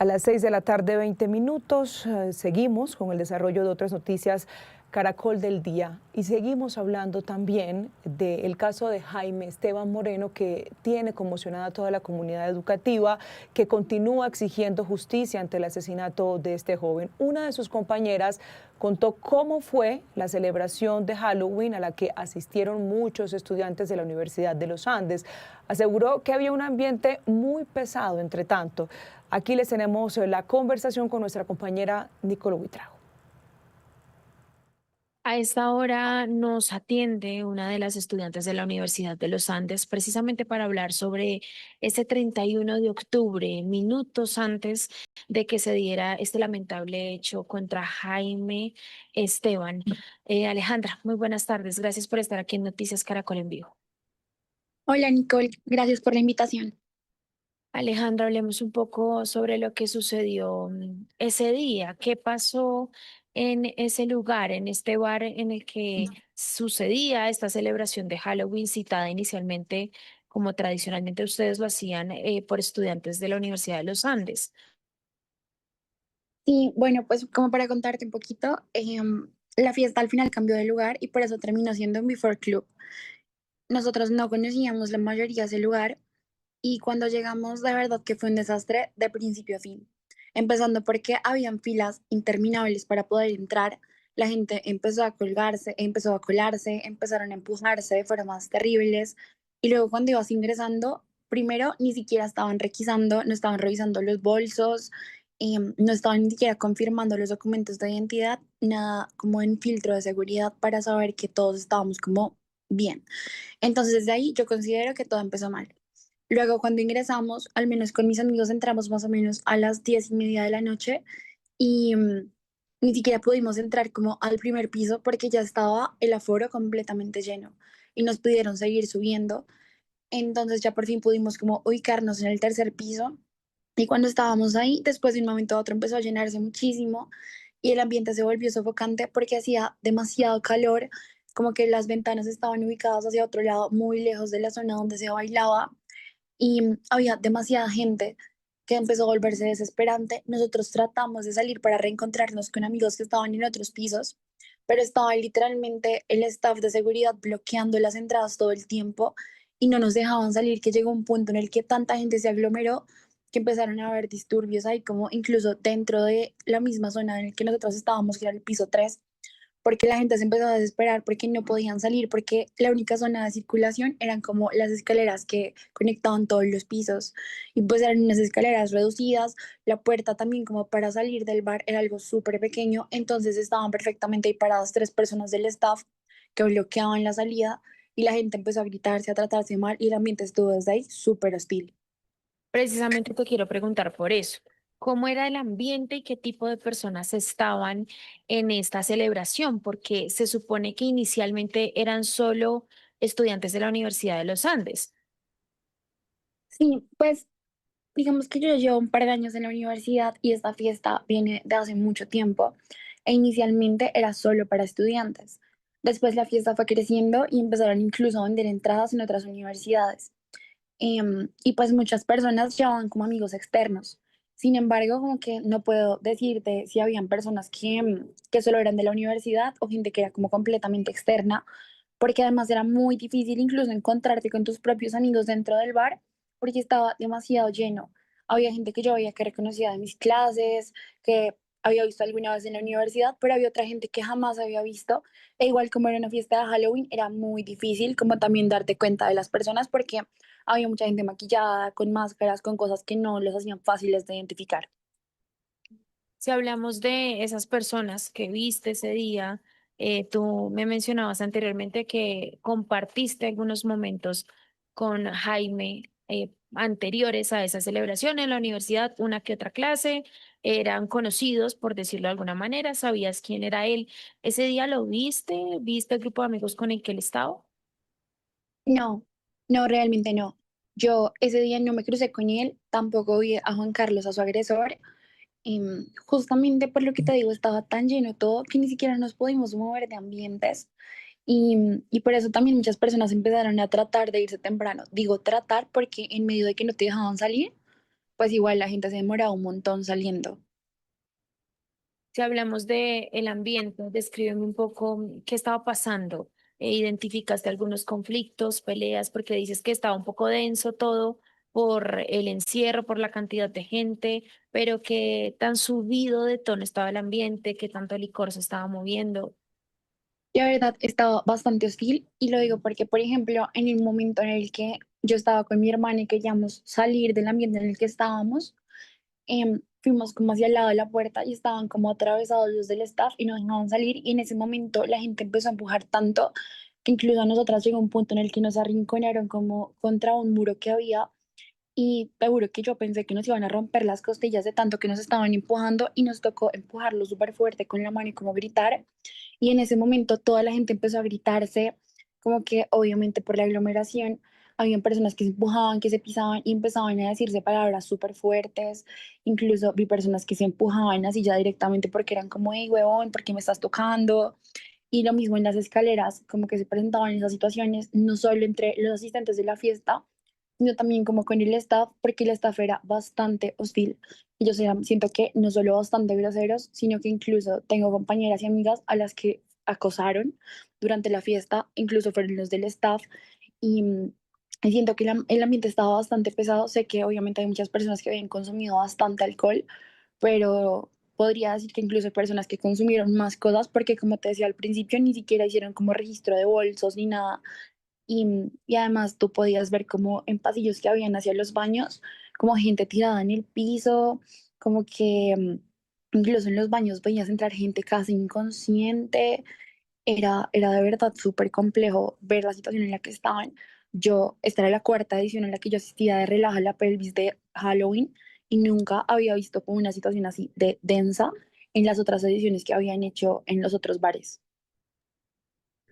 A las 6 de la tarde, 20 minutos, seguimos con el desarrollo de otras noticias Caracol del Día y seguimos hablando también del caso de Jaime Esteban Moreno, que tiene conmocionada a toda la comunidad educativa, que continúa exigiendo justicia ante el asesinato de este joven. Una de sus compañeras contó cómo fue la celebración de Halloween a la que asistieron muchos estudiantes de la Universidad de los Andes. Aseguró que había un ambiente muy pesado entre tanto. Aquí les tenemos la conversación con nuestra compañera Nicolo Buitrago. A esta hora nos atiende una de las estudiantes de la Universidad de los Andes precisamente para hablar sobre ese 31 de octubre, minutos antes de que se diera este lamentable hecho contra Jaime Esteban. Alejandra, muy buenas tardes. Gracias por estar aquí en Noticias Caracol en Vivo. Hola Nicole, gracias por la invitación. Alejandra, hablemos un poco sobre lo que sucedió ese día. ¿Qué pasó en ese lugar, en este bar en el que sucedía esta celebración de Halloween citada inicialmente, como tradicionalmente ustedes lo hacían, por estudiantes de la Universidad de los Andes? Sí, bueno, pues como para contarte un poquito, la fiesta al final cambió de lugar y por eso terminó siendo un Before Club. Nosotros no conocíamos la mayoría de ese lugar y cuando llegamos de verdad que fue un desastre de principio a fin. Empezando porque habían filas interminables para poder entrar, la gente empezó a colgarse, empezó a colarse, empezaron a empujarse de formas terribles y luego cuando ibas ingresando, primero ni siquiera estaban requisando, no estaban revisando los bolsos, no estaban ni siquiera confirmando los documentos de identidad, nada como en filtro de seguridad para saber que todos estábamos como bien. Entonces desde ahí yo considero que todo empezó mal. Luego, cuando ingresamos, al menos con mis amigos, entramos más o menos a las 10:30 de la noche y ni siquiera pudimos entrar como al primer piso porque ya estaba el aforo completamente lleno y nos pidieron seguir subiendo. Entonces ya por fin pudimos como ubicarnos en el tercer piso y cuando estábamos ahí, después de un momento a otro empezó a llenarse muchísimo y el ambiente se volvió sofocante porque hacía demasiado calor, como que las ventanas estaban ubicadas hacia otro lado, muy lejos de la zona donde se bailaba y había demasiada gente que empezó a volverse desesperante. Nosotros tratamos de salir para reencontrarnos con amigos que estaban en otros pisos, pero estaba literalmente el staff de seguridad bloqueando las entradas todo el tiempo y no nos dejaban salir, que llegó un punto en el que tanta gente se aglomeró que empezaron a haber disturbios ahí, como incluso dentro de la misma zona en la que nosotros estábamos, que era el piso 3 porque la gente se empezó a desesperar porque no podían salir, porque la única zona de circulación eran como las escaleras que conectaban todos los pisos y pues eran unas escaleras reducidas, la puerta también como para salir del bar era algo súper pequeño, entonces estaban perfectamente ahí paradas tres personas del staff que bloqueaban la salida y la gente empezó a gritarse, a tratarse mal y el ambiente estuvo desde ahí súper hostil. Precisamente te quiero preguntar por eso. ¿Cómo era el ambiente y qué tipo de personas estaban en esta celebración? Porque se supone que inicialmente eran solo estudiantes de la Universidad de los Andes. Sí, pues digamos que yo ya llevo un par de años en la universidad y esta fiesta viene de hace mucho tiempo e inicialmente era solo para estudiantes. Después la fiesta fue creciendo y empezaron incluso a vender entradas en otras universidades. Y pues muchas personas llevaban como amigos externos. Sin embargo, como que no puedo decirte si habían personas que solo eran de la universidad o gente que era como completamente externa, porque además era muy difícil incluso encontrarte con tus propios amigos dentro del bar, porque estaba demasiado lleno. Había gente que yo veía que reconocía de mis clases, que había visto alguna vez en la universidad, pero había otra gente que jamás había visto. E igual como era una fiesta de Halloween, era muy difícil como también darte cuenta de las personas porque había mucha gente maquillada, con máscaras, con cosas que no les hacían fáciles de identificar. Si hablamos de esas personas que viste ese día, tú me mencionabas anteriormente que compartiste algunos momentos con Jaime anteriores a esa celebración en la universidad, una que otra clase, eran conocidos, por decirlo de alguna manera, sabías quién era él. ¿Ese día lo viste? ¿Viste el grupo de amigos con el que él estaba? No, no, realmente no. Yo ese día no me crucé con él, tampoco vi a Juan Carlos, a su agresor. Justamente por lo que te digo, estaba tan lleno todo que ni siquiera nos pudimos mover de ambientes. Y por eso también muchas personas empezaron a tratar de irse temprano. Digo tratar porque en medio de que no te dejaban salir, pues igual la gente se demoraba un montón saliendo. Si hablamos de el ambiente, descríbeme un poco qué estaba pasando. ¿Identificaste algunos conflictos, peleas? Porque dices que estaba un poco denso todo por el encierro, por la cantidad de gente, pero qué tan subido de tono estaba el ambiente, qué tanto licor se estaba moviendo. La verdad estaba bastante hostil y lo digo porque, por ejemplo, en el momento en el que yo estaba con mi hermana y queríamos salir del ambiente en el que estábamos, fuimos como hacia el lado de la puerta y estaban como atravesados los del staff y no dejaban salir y en ese momento la gente empezó a empujar tanto que incluso a nosotras llegó un punto en el que nos arrinconaron como contra un muro que había y te juro que yo pensé que nos iban a romper las costillas de tanto que nos estaban empujando y nos tocó empujarlo súper fuerte con la mano y como gritar y en ese momento toda la gente empezó a gritarse, como que obviamente por la aglomeración habían personas que se empujaban, que se pisaban y empezaban a decirse palabras súper fuertes. Incluso vi personas que se empujaban así ya directamente porque eran como, hey, huevón, ¿por qué me estás tocando? Y lo mismo en las escaleras, como que se presentaban esas situaciones, no solo entre los asistentes de la fiesta, sino también como con el staff, porque el staff era bastante hostil. Y yo siento que no solo bastante groseros, sino que incluso tengo compañeras y amigas a las que acosaron durante la fiesta, incluso fueron los del staff, y, y siento que el ambiente estaba bastante pesado. Sé que obviamente hay muchas personas que habían consumido bastante alcohol, pero podría decir que incluso hay personas que consumieron más cosas porque como te decía al principio, ni siquiera hicieron como registro de bolsos ni nada y además tú podías ver como en pasillos que habían hacia los baños, como gente tirada en el piso, como que incluso en los baños veías entrar gente casi inconsciente. Era de verdad súper complejo ver la situación en la que estaban. Esta era la cuarta edición en la que yo asistía de Relaja la Pelvis de Halloween y nunca había visto como una situación así de densa en las otras ediciones que habían hecho en los otros bares.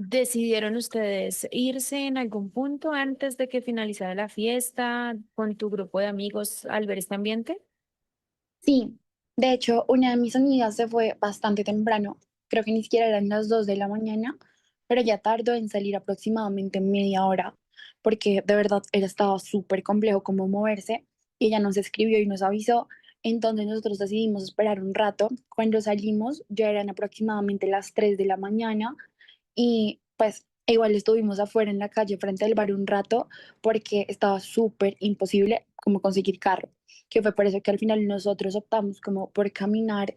¿Decidieron ustedes irse en algún punto antes de que finalizara la fiesta con tu grupo de amigos al ver este ambiente? Sí, de hecho, una de mis amigas se fue bastante temprano, creo que ni siquiera eran las 2 de la mañana, pero ya tardó en salir aproximadamente media hora, porque de verdad estaba súper complejo cómo moverse, y ella nos escribió y nos avisó, entonces nosotros decidimos esperar un rato. Cuando salimos ya eran aproximadamente las 3 de la mañana y pues igual estuvimos afuera en la calle frente al bar un rato porque estaba súper imposible como conseguir carro, que fue por eso que al final nosotros optamos como por caminar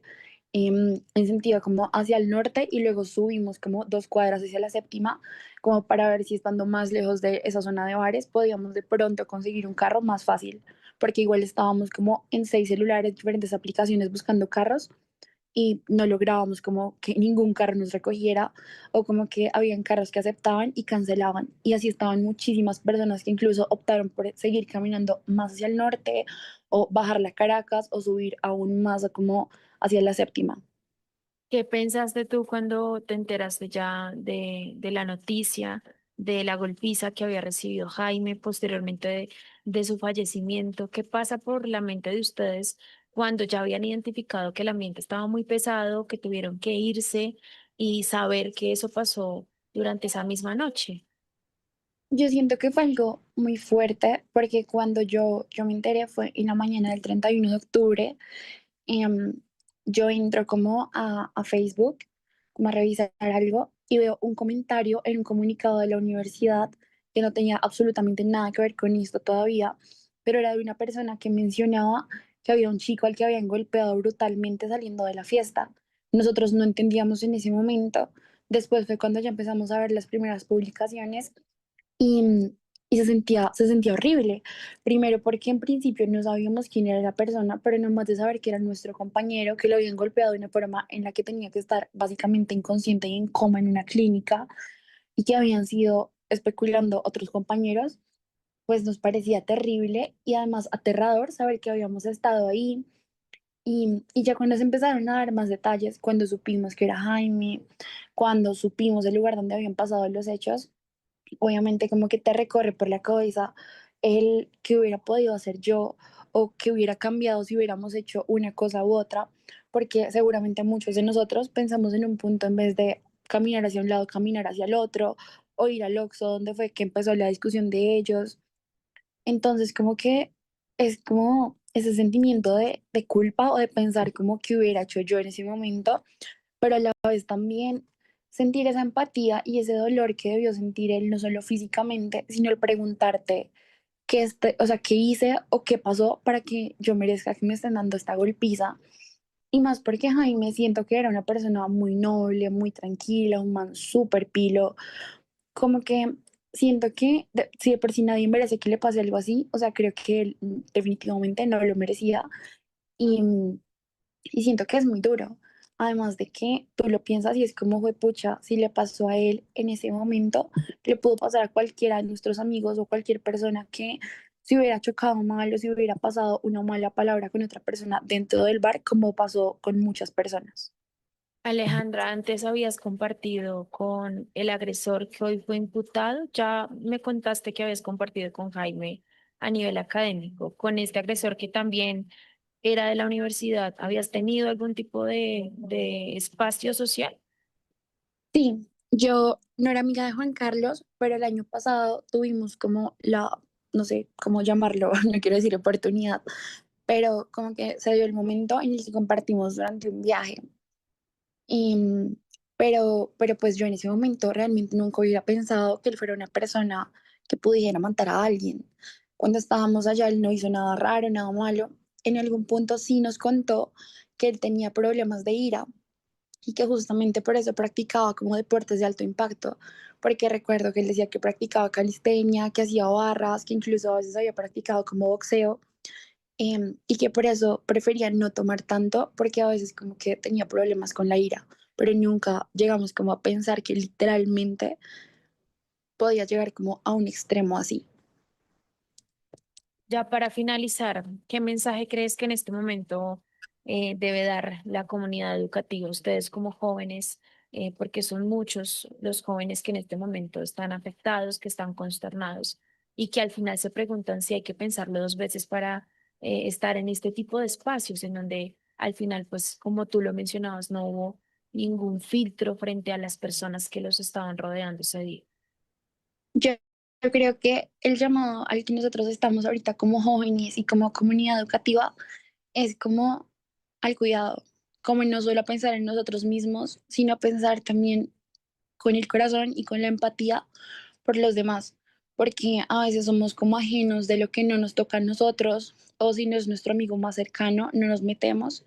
en sentido como hacia el norte y luego subimos como 2 cuadras hacia la séptima, como para ver si estando más lejos de esa zona de bares podíamos de pronto conseguir un carro más fácil, porque igual estábamos como en 6 celulares, diferentes aplicaciones buscando carros y no lográbamos como que ningún carro nos recogiera o como que habían carros que aceptaban y cancelaban. Y así estaban muchísimas personas que incluso optaron por seguir caminando más hacia el norte o bajar la Caracas o subir aún más como hacia la séptima. ¿Qué pensaste tú cuando te enteraste ya de la noticia de la golpiza que había recibido Jaime posteriormente de su fallecimiento? ¿Qué pasa por la mente de ustedes cuando ya habían identificado que el ambiente estaba muy pesado, que tuvieron que irse y saber que eso pasó durante esa misma noche? Yo siento que fue algo muy fuerte porque cuando yo me enteré fue en la mañana del 31 de octubre. em, yo entro como a Facebook, como a revisar algo, y veo un comentario en un comunicado de la universidad que no tenía absolutamente nada que ver con esto todavía, pero era de una persona que mencionaba que había un chico al que habían golpeado brutalmente saliendo de la fiesta. Nosotros no entendíamos en ese momento. Después fue cuando ya empezamos a ver las primeras publicaciones y, y se sentía horrible. Primero porque en principio no sabíamos quién era la persona, pero nomás de saber que era nuestro compañero, que lo habían golpeado de una forma en la que tenía que estar básicamente inconsciente y en coma en una clínica y que habían sido especulando otros compañeros, pues nos parecía terrible y además aterrador saber que habíamos estado ahí. Y ya cuando se empezaron a dar más detalles, cuando supimos que era Jaime, cuando supimos el lugar donde habían pasado los hechos, obviamente como que te recorre por la cabeza el que hubiera podido hacer yo o que hubiera cambiado si hubiéramos hecho una cosa u otra, porque seguramente muchos de nosotros pensamos en un punto en vez de caminar hacia un lado, caminar hacia el otro o ir al Oxxo donde fue que empezó la discusión de ellos. Entonces como que es como ese sentimiento de culpa o de pensar como que hubiera hecho yo en ese momento, pero a la vez también sentir esa empatía y ese dolor que debió sentir él, no solo físicamente, sino el preguntarte o sea, qué hice o qué pasó para que yo merezca que me estén dando esta golpiza. Y más porque Jaime siento que era una persona muy noble, muy tranquila, un man súper pilo, como que siento que si de por sí nadie merece que le pase algo así, o sea, creo que él definitivamente no lo merecía y, y siento que es muy duro. Además de que tú lo piensas y es como, pucha, si le pasó a él en ese momento, le pudo pasar a cualquiera de nuestros amigos o cualquier persona que se hubiera chocado mal o si hubiera pasado una mala palabra con otra persona dentro del bar, como pasó con muchas personas. Alejandra, antes habías compartido con el agresor que hoy fue imputado. Ya me contaste que habías compartido con Jaime a nivel académico, con este agresor que también era de la universidad. ¿Habías tenido algún tipo de espacio social? Sí, yo no era amiga de Juan Carlos, pero el año pasado tuvimos como no sé cómo llamarlo, no quiero decir oportunidad, pero como que se dio el momento en el que compartimos durante un viaje. Y, pero pues yo en ese momento realmente nunca hubiera pensado que él fuera una persona que pudiera matar a alguien. Cuando estábamos allá, él no hizo nada raro, nada malo. En algún punto sí nos contó que él tenía problemas de ira y que justamente por eso practicaba como deportes de alto impacto, porque recuerdo que él decía que practicaba calistenia, que hacía barras, que incluso a veces había practicado como boxeo, y que por eso prefería no tomar tanto, porque a veces como que tenía problemas con la ira, pero nunca llegamos como a pensar que literalmente podía llegar como a un extremo así. Ya para finalizar, ¿qué mensaje crees que en este momento debe dar la comunidad educativa? Ustedes como jóvenes, porque son muchos los jóvenes que en este momento están afectados, que están consternados y que al final se preguntan si hay que pensarlo dos veces para estar en este tipo de espacios en donde al final, pues como tú lo mencionabas, no hubo ningún filtro frente a las personas que los estaban rodeando ese día. Yo, yo creo que el llamado al que nosotros estamos ahorita como jóvenes y como comunidad educativa es como al cuidado, como no solo a pensar en nosotros mismos, sino a pensar también con el corazón y con la empatía por los demás, porque a veces somos como ajenos de lo que no nos toca a nosotros, o si no es nuestro amigo más cercano, no nos metemos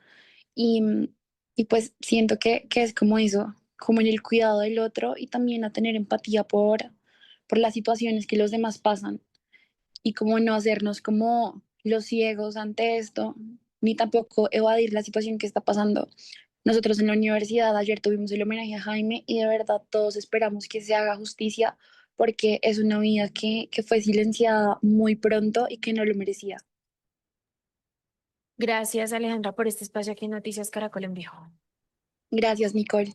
y, y pues siento que es como eso, como en el cuidado del otro y también a tener empatía por las situaciones que los demás pasan y como no hacernos como los ciegos ante esto, ni tampoco evadir la situación que está pasando. Nosotros en la universidad ayer tuvimos el homenaje a Jaime y de verdad todos esperamos que se haga justicia porque es una vida que fue silenciada muy pronto y que no lo merecía. Gracias, Alejandra, por este espacio aquí en Noticias Caracol en Vivo. Gracias, Nicole.